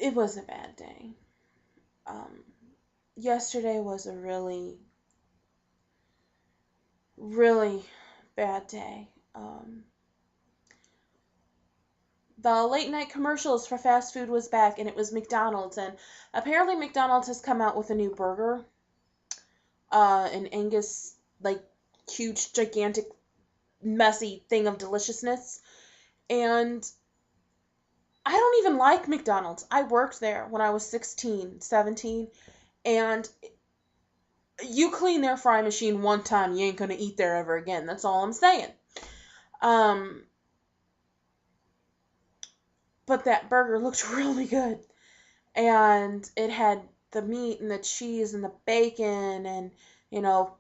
it was a bad day. Um, Yesterday was a really, really bad day. The late night commercials for fast food was back, and it was McDonald's, and apparently McDonald's has come out with a new burger, an Angus, like, huge, gigantic, messy thing of deliciousness, and I don't even like McDonald's. I worked there when I was 16, 17, and you clean their fry machine one time, you ain't gonna eat there ever again. That's all I'm saying. Um, but that burger looked really good. And it had the meat and the cheese and the bacon and, you know,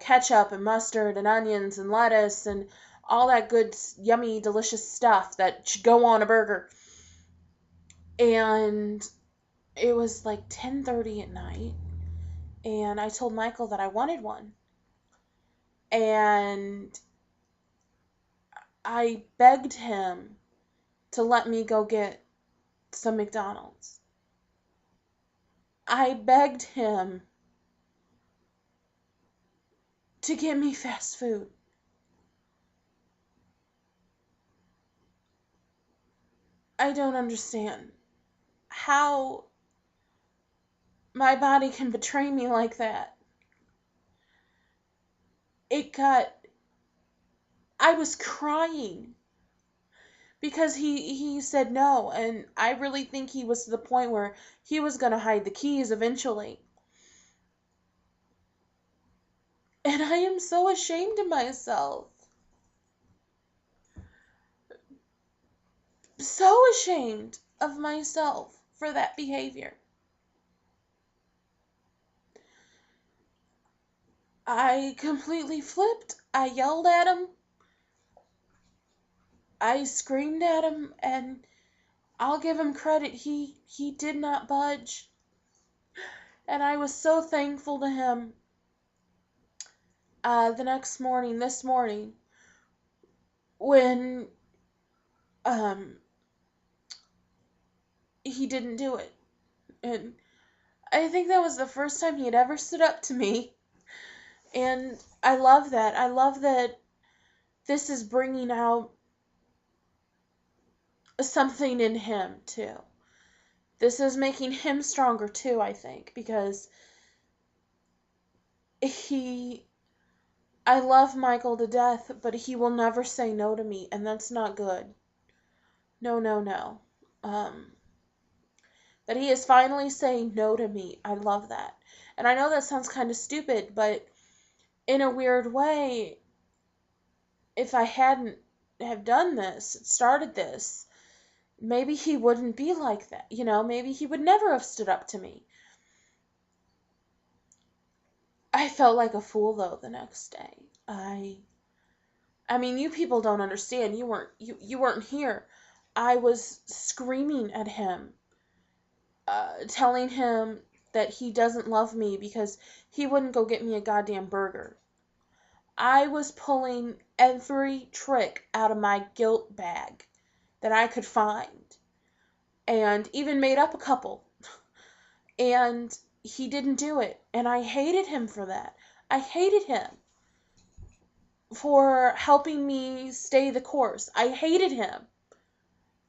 ketchup and mustard and onions and lettuce and all that good, yummy, delicious stuff that should go on a burger. And it was like 10:30 at night, and I told Michael that I wanted one. And I begged him to let me go get some McDonald's. I begged him to get me fast food. I don't understand how my body can betray me like that. It got, I was crying because he said no, and I really think he was to the point where he was going to hide the keys eventually. And I am so ashamed of myself. So ashamed of myself for that behavior. I completely flipped. I yelled at him. I screamed at him, and I'll give him credit. He did not budge. And I was so thankful to him. The next morning, this morning, when um he didn't do it. And I think that was the first time he had ever stood up to me. And I love that. I love that this is bringing out something in him, too. This is making him stronger, too, I think, because I love Michael to death, but he will never say no to me, and that's not good. No, no, no. That he is finally saying no to me. I love that. And I know that sounds kind of stupid, but in a weird way, if I hadn't have done this, started this, maybe he wouldn't be like that. You know, maybe he would never have stood up to me. I felt like a fool though the next day. I mean, you people don't understand. You weren't here. I was screaming at him, telling him that he doesn't love me because he wouldn't go get me a goddamn burger. I was pulling every trick out of my guilt bag that I could find, and even made up a couple. And he didn't do it, and I hated him for that. I hated him for helping me stay the course. I hated him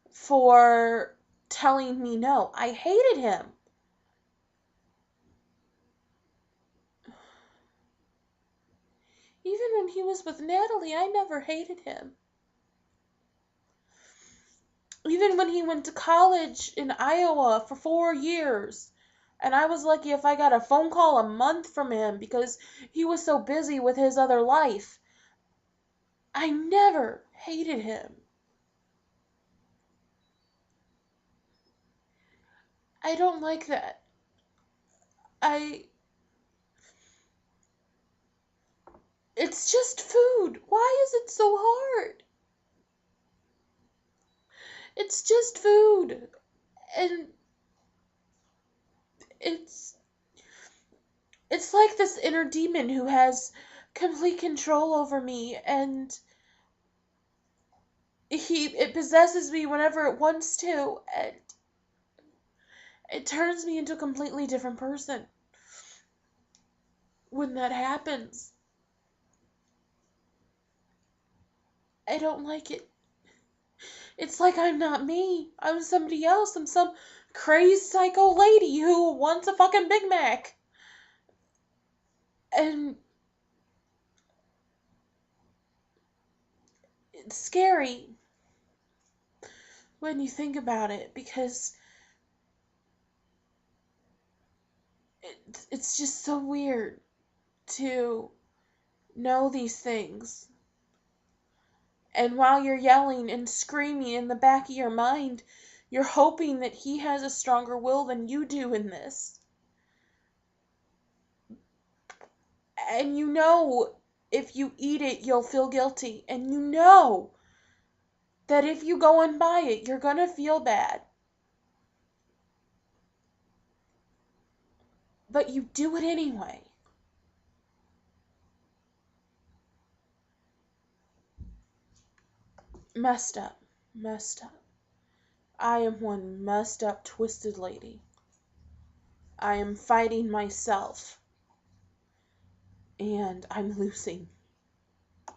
for telling me no. I hated him. Even when he was with Natalie, I never hated him. Even when he went to college in Iowa for 4 years, and I was lucky if I got a phone call a month from him because he was so busy with his other life, I never hated him. I don't like that. I It's just food. Why is it so hard? It's just food. And it's it's like this inner demon who has complete control over me, and it possesses me whenever it wants to, and It turns me into a completely different person when that happens. I don't like it. It's like I'm not me. I'm somebody else. I'm some crazed psycho lady who wants a fucking Big Mac. And it's scary when you think about it because it's just so weird to know these things. And while you're yelling and screaming in the back of your mind, you're hoping that he has a stronger will than you do in this. And you know if you eat it, you'll feel guilty. And you know that if you go and buy it, you're going to feel bad. But you do it anyway. Messed up. Messed up. I am one messed up, twisted lady. I am fighting myself. And I'm losing.